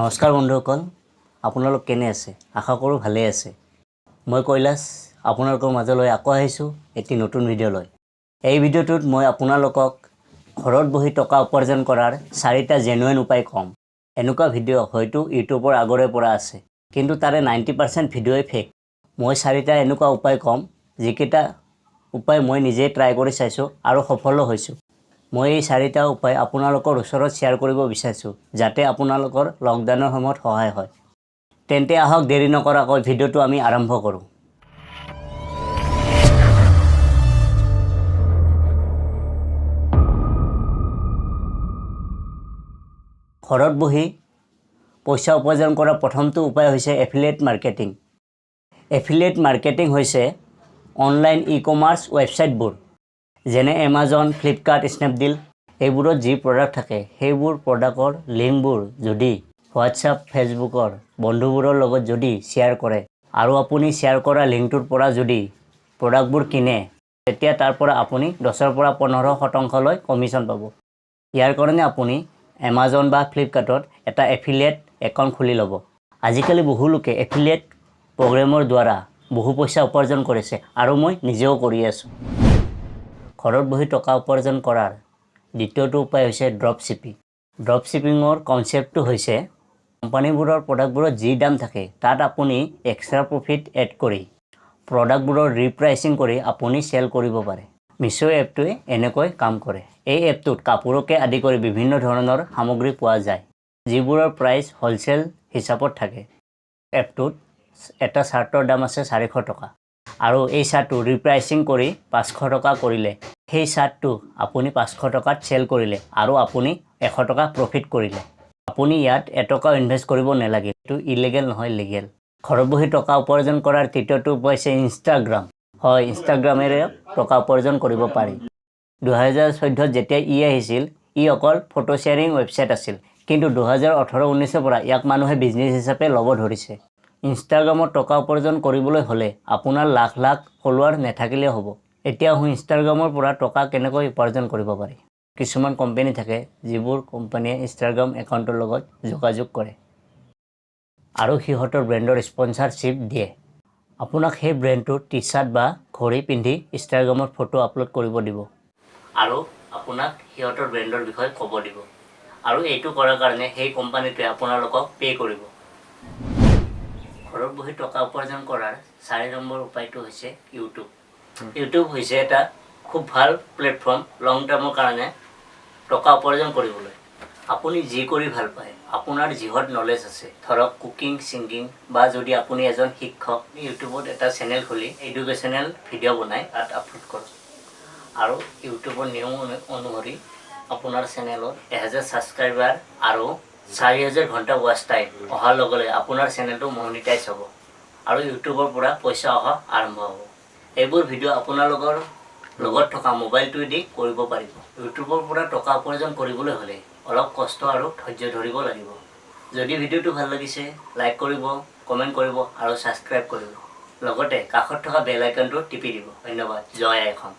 নমস্কাৰ বন্ধুসকল, আপোনালোক কেনে আছে? আশা কৰোঁ ভালে আছে। মই কৈলাশ আপোনালোকৰ মাজলৈ আকৌ আহিছোঁ এটি নতুন ভিডিঅ' লৈ। এই ভিডিঅ'টোত মই আপোনালোকক ঘৰত বহি টকা উপাৰ্জন কৰাৰ 4টা জেনুইন উপায় কম। এনেকুৱা ভিডিঅ' হয়তো ইউটিউবৰ আগৰে পৰা আছে, কিন্তু তাৰে 90% ভিডিঅ'ই ফেক। মই 4টা এনেকুৱা উপায় কম, যিকেইটা উপায় মই নিজে ট্ৰাই কৰি চাইছোঁ আৰু সফলো হৈছোঁ। মই এই 4টা উপায় আপোনালোকৰ ওচৰত শ্বেয়াৰ কৰিব বিচাৰিছোঁ, যাতে আপোনালোকৰ লকডাউনৰ সময়ত সহায় হয়। তেন্তে আহক দেৰি নকৰাকৈ ভিডিঅ'টো আমি আৰম্ভ কৰোঁ। ঘৰত বহি পইচা উপাৰ্জন কৰা প্ৰথমটো উপায় হৈছে এফিলিয়েট মাৰ্কেটিং। এফিলিয়েট মাৰ্কেটিং হৈছে অনলাইন ই-কমাৰ্চ ৱেবছাইটবোৰ যেনে এমাজন, ফ্লিপকাৰ্ট, স্নেপডিল এইবোৰত যি প্ৰডাক্ট থাকে সেইবোৰ প্ৰডাক্টৰ লিংকবোৰ যদি হোৱাটছআপ, ফেচবুকৰ বন্ধুবোৰৰ লগত যদি শ্বেয়াৰ কৰে আৰু আপুনি শ্বেয়াৰ কৰা লিংকটোৰ পৰা যদি প্ৰডাক্টবোৰ কিনে, তেতিয়া তাৰ পৰা আপুনি 10ৰ পৰা 15% কমিশ্যন পাব। ইয়াৰ কাৰণে আপুনি এমাজন বা ফ্লিপকাৰ্টত এটা এফিলিয়েট একাউণ্ট খুলি ল'ব। আজিকালি বহু লোকে এফিলিয়েট প্ৰগ্ৰেমৰ দ্বাৰা বহু পইচা উপাৰ্জন কৰিছে আৰু মই নিজেও কৰি আছোঁ। ঘৰত বহি টকা উপাৰ্জন কৰাৰ দ্বিতীয়টো উপায় হৈছে ড্ৰপ শ্বিপিং। ড্ৰপ শ্বিপিঙৰ কনচেপ্টটো হৈছে কোম্পানীবোৰৰ প্ৰডাক্টবোৰত যি দাম থাকে তাত আপুনি এক্সট্ৰা প্ৰফিট এড কৰি প্ৰডাক্টবোৰৰ ৰিপ্ৰাইচিং কৰি আপুনি চেল কৰিব পাৰে। মিছো এপটোৱে এনেকৈ কাম কৰে। এই এপটোত কাপোৰকে আদি কৰি বিভিন্ন ধৰণৰ সামগ্ৰী পোৱা যায়, যিবোৰৰ প্ৰাইচ হ'লচেল হিচাপত থাকে। এপটোত এটা চাৰ্টৰ দাম আছে 400 টকা আৰু এই চাৰ্টটো ৰিপ্ৰাইচিং কৰি 500 টকা কৰিলে সেই চাৰ্টটো আপুনি 500 টকাত চেল কৰিলে আৰু আপুনি 100 টকা প্ৰফিট কৰিলে। আপুনি ইয়াত এটকাও ইনভেষ্ট কৰিব নালাগে। এইটো ইলিগেল নহয়, লিগেল। ঘৰত বহি টকা উপাৰ্জন কৰাৰ তৃতীয়টো উপায় হৈছে ইনষ্টাগ্ৰাম। হয়, ইনষ্টাগ্ৰামেৰে টকা উপাৰ্জন কৰিব পাৰি। 2014 যেতিয়া আহিছিল, অকল ফটো শ্বেয়াৰিং ৱেবছাইট আছিল, কিন্তু 2018-19 পৰা ইয়াক মানুহে বিজনেছ হিচাপে ল'ব ধৰিছে। ইনষ্টাগ্ৰামত টকা উপাৰ্জন কৰিবলৈ হ'লে আপোনাৰ লাখ লাখ ফলোৱাৰ নাথাকিলেও হ'ব। এতিয়া ইনষ্টাগ্ৰামৰ পৰা টকা কেনেকৈ উপাৰ্জন কৰিব পাৰি। কিছুমান কোম্পানী থাকে যিবোৰ কোম্পানীয়ে ইনষ্টাগ্ৰাম একাউণ্টৰ লগত যোগাযোগ কৰে আৰু সিহঁতৰ ব্ৰেণ্ডৰ স্পনচাৰশ্বিপ দিয়ে। আপোনাক সেই ব্ৰেণ্ডটোৰ টি-চাৰ্ট বা ঘড়ী পিন্ধি ইনষ্টাগ্ৰামত ফটো আপলোড কৰিব দিব আৰু আপোনাক সিহঁতৰ ব্ৰেণ্ডৰ বিষয়ে ক'ব দিব, আৰু এইটো কৰাৰ কাৰণে সেই কোম্পানীটোৱে আপোনালোকক পে' কৰিব। ঘৰত বহি টকা উপাৰ্জন কৰাৰ 4 নম্বৰ উপায়টো হৈছে ইউটিউব। ইউটিউব হৈছে এটা খুব ভাল প্লেটফৰ্ম লং টাৰ্মৰ কাৰণে টকা উপাৰ্জন কৰিবলৈ। আপুনি যি কৰি ভাল পায়, আপোনাৰ যিহত নলেজ আছে, ধৰক কুকিং, ছিংগিং, বা যদি আপুনি এজন শিক্ষক, ইউটিউবত এটা চেনেল খুলি এডুকেশ্যনেল ভিডিঅ' বনাই তাত আপলোড কৰক আৰু ইউটিউবৰ নিয়ম অনুসৰি আপোনাৰ চেনেলত 1000 ছাবস্ক্ৰাইবাৰ আৰু 4000 ঘণ্টা ৱাচ টাইম অহাৰ লগে লগে আপোনাৰ চেনেলটো মনিটাইজ হ'ব আৰু ইউটিউবৰ পৰা পইচা অহা আৰম্ভ হ'ব। এইবোৰ ভিডিঅ' আপোনালোকৰ লগত থকা মোবাইলটোৱেদি কৰিব পাৰিব। ইউটিউবৰ পৰা টকা উপাৰ্জন কৰিবলৈ হ'লে অলপ কষ্ট আৰু ধৈৰ্য ধৰিব লাগিব। যদি ভিডিঅ'টো ভাল লাগিছে, লাইক কৰিব, কমেণ্ট কৰিব আৰু ছাবস্ক্ৰাইব কৰিব। লগতে কাষত থকা বেল আইকনটো টিপি দিব। ধন্যবাদ। জয় আই অসম।